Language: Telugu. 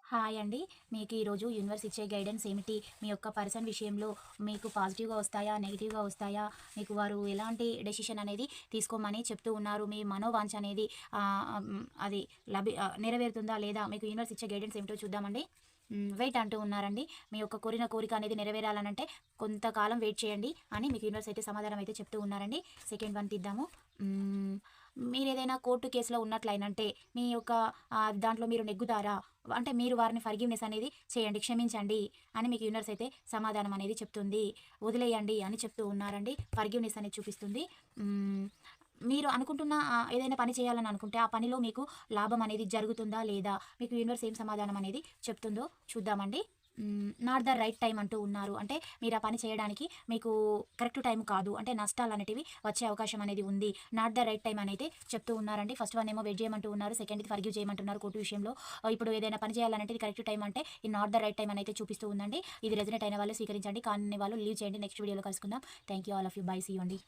హాయ్ అండి. మీకు ఈరోజు యూనివర్స్ ఇచ్చే గైడెన్స్ ఏమిటి? మీ యొక్క పర్సన్ విషయంలో మీకు పాజిటివ్‌గా వస్తాయా? నెగెటివ్‌గా వస్తాయా? మీకు వారు ఎలాంటి డెసిషన్ అనేది తీసుకోమని చెప్తూ ఉన్నారు? మీ మనోవాంఛ అనేది అది నెరవేరుతుందా లేదా? మీకు యూనివర్స్ ఇచ్చే గైడెన్స్ ఏమిటో చూద్దామండి. వెయిట్ అంటూ ఉన్నారండి. మీ యొక్క కోరిన కోరిక అనేది నెరవేరాలనంటే కొంతకాలం వెయిట్ చేయండి అని మీకు యూనివర్స్ అయితే సమాధానం అయితే చెప్తూ ఉన్నారండి. సెకండ్ వన్ తీద్దాము. హ్మ్. మీరేదైనా కోర్టు కేస్‌లో ఉన్నట్లయినంటే మీ యొక్క దాంట్లో మీరు నెగ్గుతారా? అంటే మీరు వారిని ఫర్‌గివ్‌నెస్ అనేది చేయండి. క్షమించండి అని మీకు యూనివర్స్ అయితే సమాధానం అనేది చెప్తుంది. వదిలేయండి అని చెప్తూ ఉన్నారండి. ఫర్‌గివ్‌నెస్ అనేది చూపిస్తుంది. హ్మ్. మీరు అనుకుంటున్న ఏదైనా పని చేయాలని అనుకుంటే, ఆ పనిలో మీకు లాభం అనేది జరుగుతుందా? లేదా? మీకు యూనివర్స్ ఏం సమాధానం అనేది చెప్తుందో చూద్దామండి. నాట్ ద రైట్ టైమ్ అంటూ ఉన్నారు. అంటే మీరు ఆ పని చేయడానికి మీకు కరెక్ట్ టైం కాదు. అంటే నష్టాలనేటివి వచ్చే అవకాశం అనేది ఉంది. నాట్ ద రైట్ టైమ్ అనైతే చెప్తూ ఉన్నారండి. ఫస్ట్ వన్ ఏమో వెయిట్ చేయమంటూ ఉన్నారు. సెకండ్‌ది ఫర్‌గివ్ చేయమంటున్నారు కోర్టు విషయంలో. ఇప్పుడు ఏదైనా పని చేయాలంటే ఇది కరెక్ట్ టైమ్ అంటే ఇది నాట్ ద రైట్ టైమ్ అనైతే చూపిస్తూ ఉందండి. ఇది రెజొనేట్ అయిన వాళ్ళు స్వీకరించండి. కాని వాళ్ళు లీవ్ చేయండి. నెక్స్ట్ వీడియోలో కలుసుకుందాం. Thank you all of you. Bye. See you అండి.